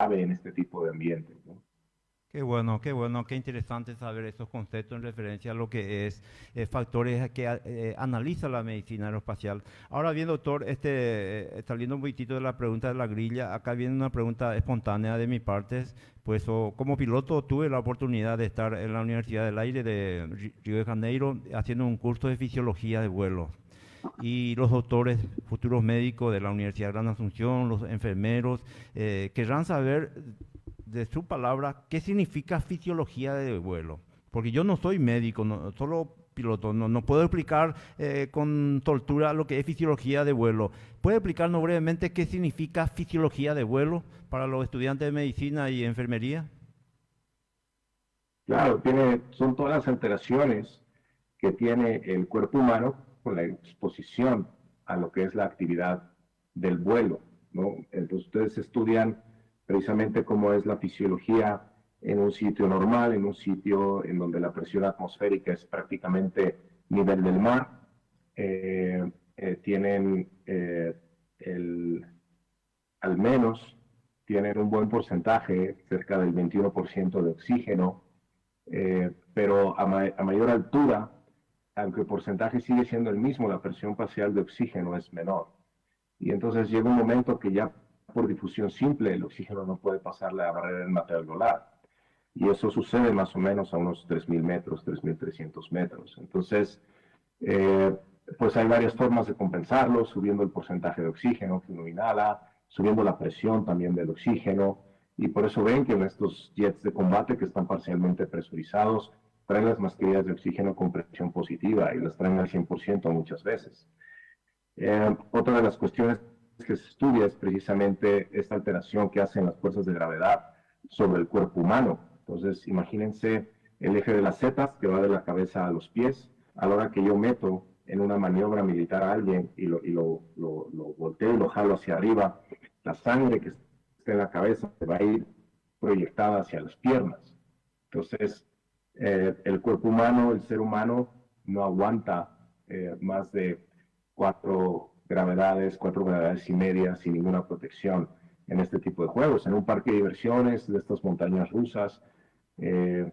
en este tipo de ambientes, ¿no? Qué bueno, qué interesante saber esos conceptos en referencia a lo que es factores que analiza la medicina aeroespacial. Ahora bien, doctor, saliendo un poquitito de la pregunta de la grilla, acá viene una pregunta espontánea de mi parte. Pues como piloto tuve la oportunidad de estar en la Universidad del Aire de Río de Janeiro haciendo un curso de fisiología de vuelo. Y los doctores, futuros médicos de la Universidad de Gran Asunción, los enfermeros, querrán saber de su palabra qué significa fisiología de vuelo. Porque yo no soy médico, solo piloto, no puedo explicar con tortura lo que es fisiología de vuelo. ¿Puede explicarnos brevemente qué significa fisiología de vuelo para los estudiantes de medicina y enfermería? Claro, son todas las alteraciones que tiene el cuerpo humano con la exposición a lo que es la actividad del vuelo, ¿no? Entonces ustedes estudian precisamente cómo es la fisiología en un sitio normal, en un sitio en donde la presión atmosférica es prácticamente nivel del mar. Tienen al menos tienen un buen porcentaje, cerca del 21% de oxígeno, pero a mayor altura, aunque el porcentaje sigue siendo el mismo, la presión parcial de oxígeno es menor. Y entonces llega un momento que ya por difusión simple el oxígeno no puede pasar la barrera del material alveolar. Y eso sucede más o menos a unos 3.000 metros, 3.300 metros. Entonces, eh, pues hay varias formas de compensarlo, subiendo el porcentaje de oxígeno que uno inhala, subiendo la presión también del oxígeno, y por eso ven que en estos jets de combate que están parcialmente presurizados, traen las mascarillas de oxígeno con presión positiva y las traen al 100% muchas veces. Otra de las cuestiones que se estudia es precisamente esta alteración que hacen las fuerzas de gravedad sobre el cuerpo humano. Entonces, imagínense el eje de las zetas que va de la cabeza a los pies. A la hora que yo meto en una maniobra militar a alguien y lo volteo y lo jalo hacia arriba, la sangre que está en la cabeza va a ir proyectada hacia las piernas. Entonces, el cuerpo humano, el ser humano, no aguanta más de 4 gravedades y media sin ninguna protección en este tipo de juegos. En un parque de diversiones, de estas montañas rusas, eh,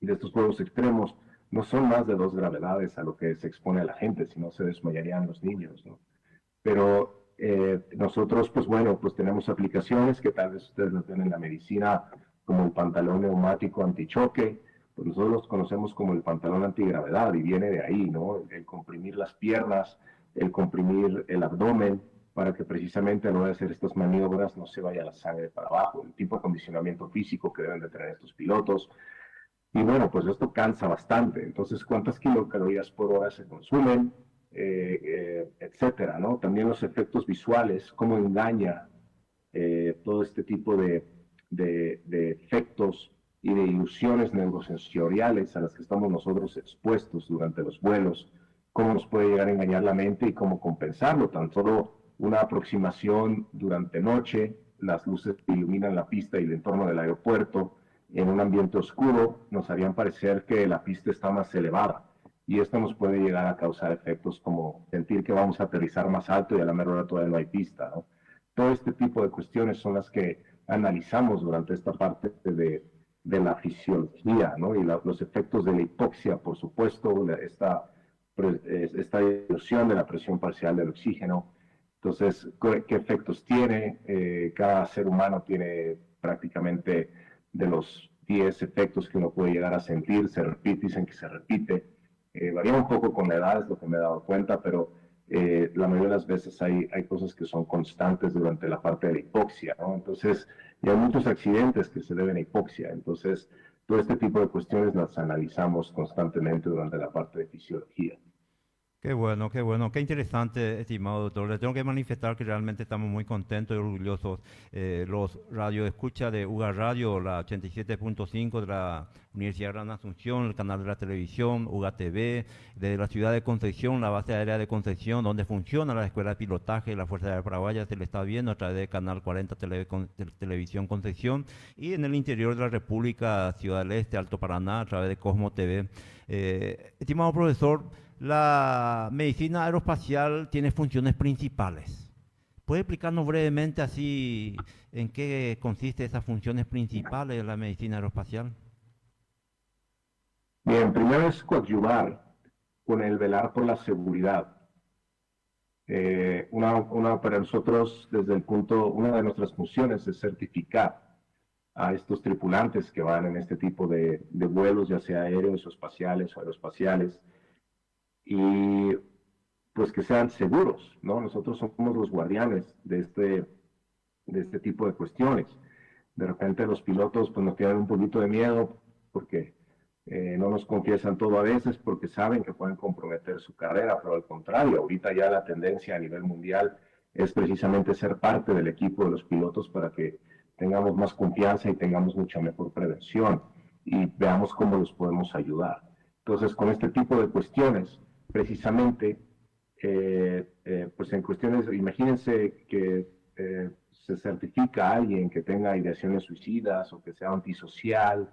de estos juegos extremos, no son más de 2 gravedades a lo que se expone a la gente, si no se desmayarían los niños, ¿no? Pero nosotros, pues bueno, pues tenemos aplicaciones que tal vez ustedes las ven en la medicina, como el pantalón neumático antichoque, pues nosotros los conocemos como el pantalón antigravedad y viene de ahí, ¿no? El comprimir las piernas, el comprimir el abdomen, para que precisamente a la hora de hacer estas maniobras no se vaya la sangre para abajo, el tipo de acondicionamiento físico que deben de tener estos pilotos. Y bueno, pues esto cansa bastante. Entonces, ¿cuántas kilocalorías por hora se consumen? Etcétera, ¿no? También los efectos visuales, cómo engaña todo este tipo de efectos y de ilusiones neurosensoriales a las que estamos nosotros expuestos durante los vuelos, cómo nos puede llegar a engañar la mente y cómo compensarlo. Tan solo una aproximación durante noche, las luces que iluminan la pista y el entorno del aeropuerto en un ambiente oscuro nos harían parecer que la pista está más elevada y esto nos puede llegar a causar efectos como sentir que vamos a aterrizar más alto y a la mera hora todavía no hay pista, ¿no? Todo este tipo de cuestiones son las que analizamos durante esta parte de la fisiología, ¿no? Y los efectos de la hipoxia, por supuesto, esta ilusión de la presión parcial del oxígeno. Entonces, ¿qué efectos tiene? Cada ser humano tiene prácticamente de los 10 efectos que uno puede llegar a sentir, se repite, dicen que se repite. Varía un poco con la edad, es lo que me he dado cuenta, pero la mayoría de las veces hay cosas que son constantes durante la parte de la hipoxia, ¿no? Entonces, y hay muchos accidentes que se deben a hipoxia. Entonces, todo este tipo de cuestiones las analizamos constantemente durante la parte de fisiología. Qué bueno, qué interesante, estimado doctor. Le tengo que manifestar que realmente estamos muy contentos y orgullosos. Los radioescuchas de UGA Radio, la 87.5 de la Universidad de Gran Asunción, el canal de la televisión, UGA TV, desde la ciudad de Concepción, la base aérea de Concepción, donde funciona la Escuela de Pilotaje de la Fuerza Aérea Paraguaya, se le está viendo a través del canal 40 Televisión Concepción, y en el interior de la República, Ciudad del Este, Alto Paraná, a través de Cosmo TV. Estimado profesor, la medicina aeroespacial tiene funciones principales. ¿Puede explicarnos brevemente así en qué consiste esas funciones principales de la medicina aeroespacial? Bien, primero es coadyuvar con el velar por la seguridad. Para nosotros, desde el punto, una de nuestras funciones es certificar a estos tripulantes que van en este tipo de vuelos, ya sea aéreos o espaciales o aeroespaciales, y pues que sean seguros, ¿no? Nosotros somos los guardianes de este tipo de cuestiones. De repente los pilotos pues nos tienen un poquito de miedo porque no nos confiesan todo a veces porque saben que pueden comprometer su carrera, pero al contrario, ahorita ya la tendencia a nivel mundial es precisamente ser parte del equipo de los pilotos para que tengamos más confianza y tengamos mucha mejor prevención y veamos cómo los podemos ayudar. Entonces, con este tipo de cuestiones, precisamente, pues en cuestiones, imagínense que se certifica a alguien que tenga ideaciones suicidas o que sea antisocial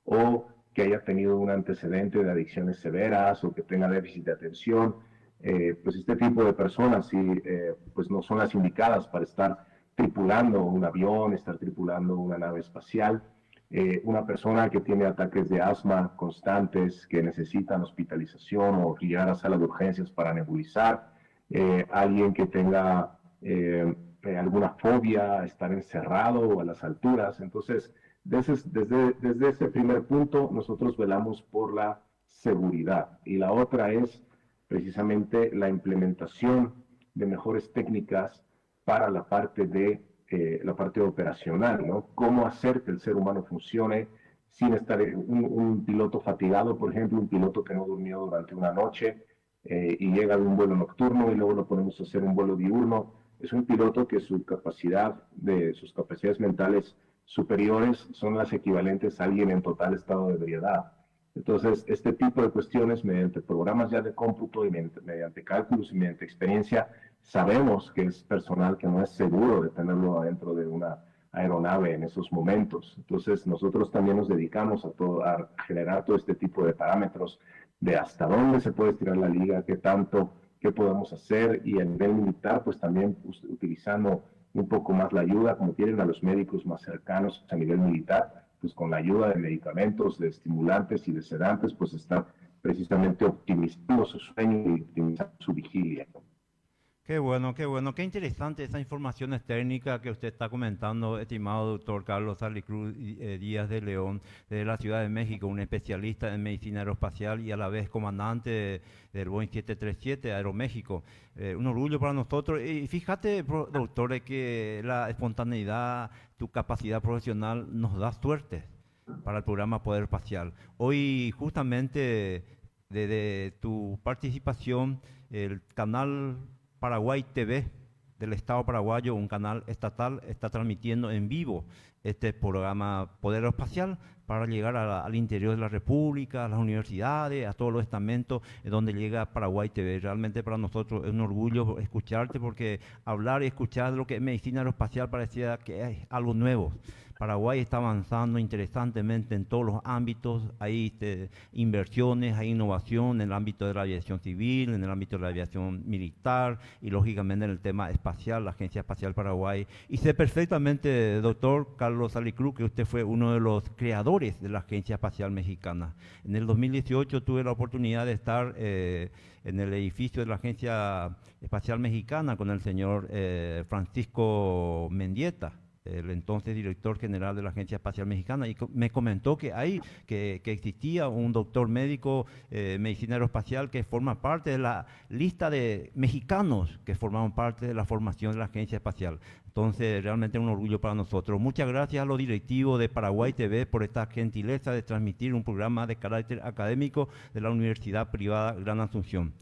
o que haya tenido un antecedente de adicciones severas o que tenga déficit de atención, pues este tipo de personas sí, pues no son las indicadas para estar tripulando un avión, estar tripulando una nave espacial. Una persona que tiene ataques de asma constantes, que necesitan hospitalización o llegar a sala de urgencias para nebulizar, alguien que tenga alguna fobia a estar encerrado o a las alturas. Entonces, desde ese primer punto, nosotros velamos por la seguridad. Y la otra es precisamente la implementación de mejores técnicas para la parte operacional, ¿no? Cómo hacer que el ser humano funcione sin estar un piloto fatigado, por ejemplo, un piloto que no durmió durante una noche y llega de un vuelo nocturno y luego lo ponemos a hacer un vuelo diurno. Es un piloto que sus capacidades mentales superiores son las equivalentes a alguien en total estado de ebriedad. Entonces, este tipo de cuestiones, mediante programas ya de cómputo y mediante cálculos y mediante experiencia, sabemos que es personal que no es seguro de tenerlo adentro de una aeronave en esos momentos. Entonces, nosotros también nos dedicamos a generar todo este tipo de parámetros de hasta dónde se puede estirar la liga, qué tanto, qué podemos hacer, y a nivel militar, pues también utilizando un poco más la ayuda, como tienen a los médicos más cercanos a nivel militar, pues con la ayuda de medicamentos, de estimulantes y de sedantes, pues están precisamente optimizando su sueño y optimizando su vigilia. Qué bueno, qué interesante esas informaciones técnicas que usted está comentando, estimado doctor Carlos Salicruz Díaz de León, de la Ciudad de México, un especialista en medicina aeroespacial y a la vez comandante del Boeing 737 Aeroméxico. Un orgullo para nosotros. Y fíjate, doctor, que la espontaneidad, tu capacidad profesional nos da suerte para el programa Poder Espacial. Hoy, justamente, desde tu participación, el canal Paraguay TV del Estado paraguayo, un canal estatal, está transmitiendo en vivo este programa Poder Espacial para llegar al interior de la República, a las universidades, a todos los estamentos donde llega Paraguay TV. Realmente para nosotros es un orgullo escucharte porque hablar y escuchar lo que es medicina aeroespacial parecía que es algo nuevo. Paraguay está avanzando interesantemente en todos los ámbitos, hay inversiones, hay innovación en el ámbito de la aviación civil, en el ámbito de la aviación militar y lógicamente en el tema espacial, la Agencia Espacial Paraguay. Y sé perfectamente, doctor Carlos Salicruz, que usted fue uno de los creadores de la Agencia Espacial Mexicana. En el 2018 tuve la oportunidad de estar en el edificio de la Agencia Espacial Mexicana con el señor Francisco Mendieta, el entonces director general de la Agencia Espacial Mexicana, y me comentó que que existía un doctor médico, medicina aeroespacial, que forma parte de la lista de mexicanos que formaron parte de la formación de la Agencia Espacial. Entonces, realmente es un orgullo para nosotros. Muchas gracias a los directivos de Paraguay TV por esta gentileza de transmitir un programa de carácter académico de la Universidad Privada Gran Asunción.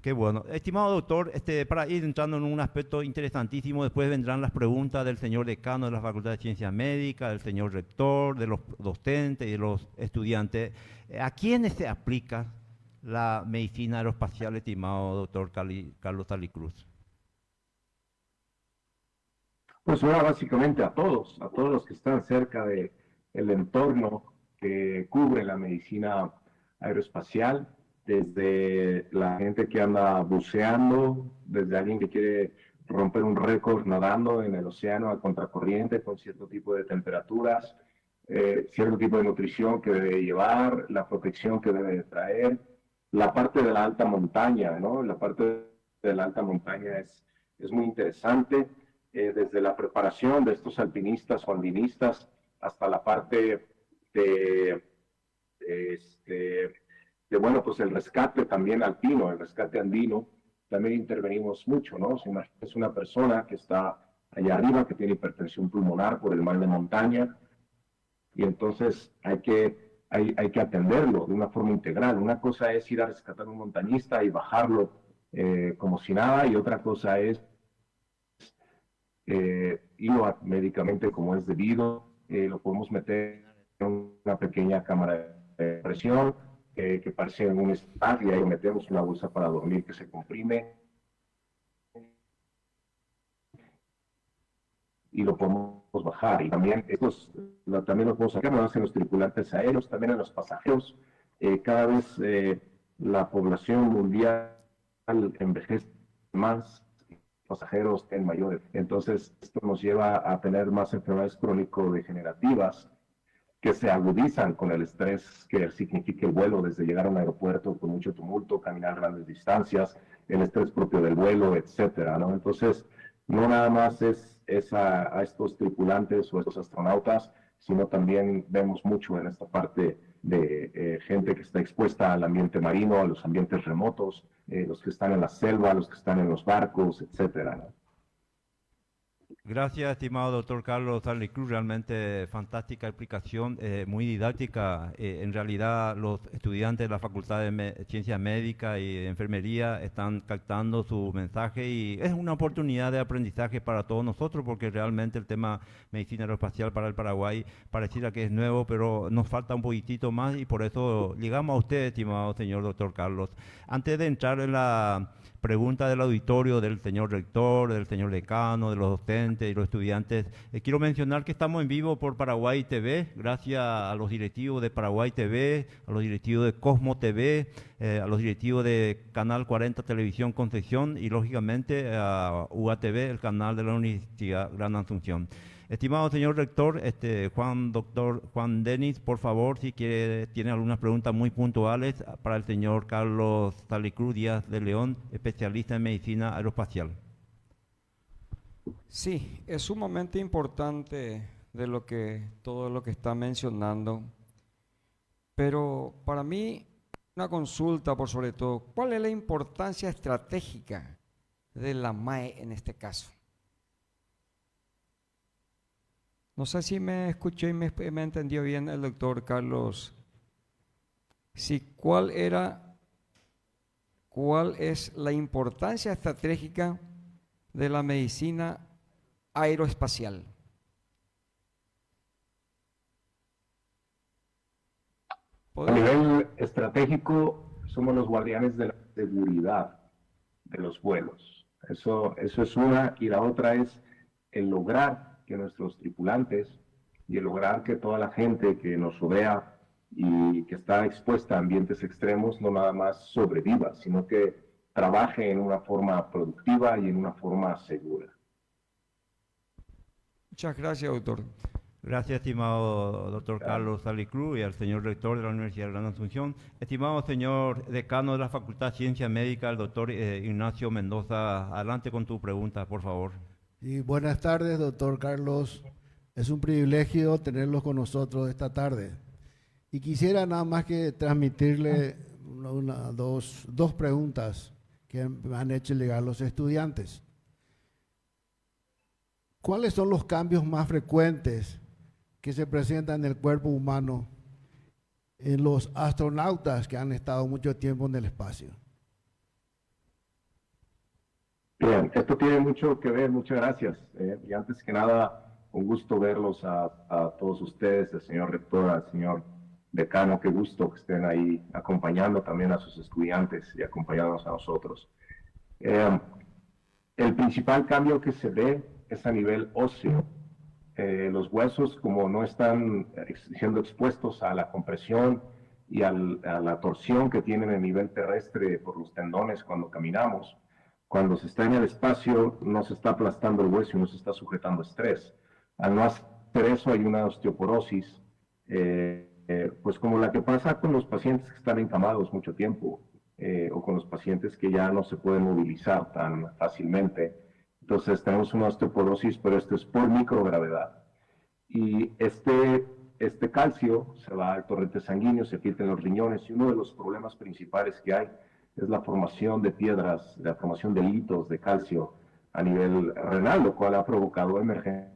Qué bueno. Estimado doctor, para ir entrando en un aspecto interesantísimo, después vendrán las preguntas del señor decano de la Facultad de Ciencias Médicas, del señor rector, de los docentes y de los estudiantes. ¿A quiénes se aplica la medicina aeroespacial, estimado doctor Carlos Salicruz? Pues ahora básicamente a todos los que están cerca del entorno que cubre la medicina aeroespacial, desde la gente que anda buceando, desde alguien que quiere romper un récord nadando en el océano a contracorriente con cierto tipo de temperaturas, cierto tipo de nutrición que debe llevar, la protección que debe traer, la parte de la alta montaña, ¿no? La parte de la alta montaña es muy interesante, desde la preparación de estos alpinistas o andinistas hasta la parte de, este, bueno, pues el rescate también alpino, el rescate andino, también intervenimos mucho, ¿no? Si es una persona que está allá arriba, que tiene hipertensión pulmonar por el mal de montaña, y entonces hay que atenderlo de una forma integral. Una cosa es ir a rescatar a un montañista y bajarlo como si nada, y otra cosa es irlo médicamente como es debido, lo podemos meter en una pequeña cámara de presión, que parece en un spa, y ahí metemos una bolsa para dormir que se comprime, y lo podemos bajar. Y también también lo podemos sacar, no en los tripulantes aéreos, también en los pasajeros. Cada vez la población mundial envejece más, pasajeros en mayores. Entonces, esto nos lleva a tener más enfermedades crónico-degenerativas que se agudizan con el estrés que significa el vuelo, desde llegar a un aeropuerto con mucho tumulto, caminar grandes distancias, el estrés propio del vuelo, etcétera, ¿no? Entonces, no nada más es a estos tripulantes o a estos astronautas, sino también vemos mucho en esta parte de gente que está expuesta al ambiente marino, a los ambientes remotos, los que están en la selva, los que están en los barcos, etcétera, ¿no? Gracias, estimado doctor Carlos Stanley Cruz. Realmente fantástica explicación, muy didáctica. En realidad, los estudiantes de la Facultad de Ciencias Médicas y de Enfermería están captando su mensaje y es una oportunidad de aprendizaje para todos nosotros, porque realmente el tema medicina aeroespacial para el Paraguay pareciera que es nuevo, pero nos falta un poquitito más y por eso llegamos a usted, estimado señor doctor Carlos. Antes de entrar en la pregunta del auditorio, del señor rector, del señor decano, de los docentes y los estudiantes. Quiero mencionar que estamos en vivo por Paraguay TV, gracias a los directivos de Paraguay TV, a los directivos de Cosmo TV, a los directivos de Canal 40 Televisión Concepción y lógicamente a UATV, el canal de la Universidad Gran Asunción. Estimado señor rector, doctor Juan Denis, por favor, si tiene algunas preguntas muy puntuales para el señor Carlos Stanley Cruz Díaz de León, especialista en medicina aeroespacial. Sí, es sumamente importante todo lo que está mencionando, pero para mí una consulta por sobre todo, ¿cuál es la importancia estratégica de la MAE en este caso? No sé si me escuchó y me entendió bien el doctor Carlos. Sí, ¿cuál es la importancia estratégica de la medicina aeroespacial? A nivel estratégico, somos los guardianes de la seguridad de los vuelos. Eso es una, y la otra es el lograr que nuestros tripulantes y el lograr que toda la gente que nos rodea y que está expuesta a ambientes extremos no nada más sobreviva, sino que trabaje en una forma productiva y en una forma segura. Muchas gracias, doctor. Gracias, estimado doctor Carlos Stanley Cruz y al señor rector de la Universidad de Gran Asunción. Estimado señor decano de la Facultad de Ciencias Médicas, el doctor Ignacio Mendoza, adelante con tu pregunta, por favor. Y buenas tardes, doctor Carlos. Es un privilegio tenerlos con nosotros esta tarde. Y quisiera nada más que transmitirle dos preguntas que me han hecho llegar los estudiantes. ¿Cuáles son los cambios más frecuentes que se presentan en el cuerpo humano en los astronautas que han estado mucho tiempo en el espacio? Bien, esto tiene mucho que ver, muchas gracias. Y antes que nada, un gusto verlos a todos ustedes, al señor rector, al señor decano, qué gusto que estén ahí acompañando también a sus estudiantes y acompañándonos a nosotros. El principal cambio que se ve es a nivel óseo. Los huesos, como no están siendo expuestos a la compresión y a la torsión que tienen a nivel terrestre por los tendones cuando caminamos, cuando se está en el espacio no se está aplastando el hueso y no se está sujetando estrés. Al no hacer eso hay una osteoporosis, pues como la que pasa con los pacientes que están encamados mucho tiempo, o con los pacientes que ya no se pueden movilizar tan fácilmente. Entonces tenemos una osteoporosis, pero esto es por microgravedad. Y este calcio se va al torrente sanguíneo, se filtra en los riñones, y uno de los problemas principales que hay es la formación de piedras, la formación de litos de calcio a nivel renal, lo cual ha provocado emergencias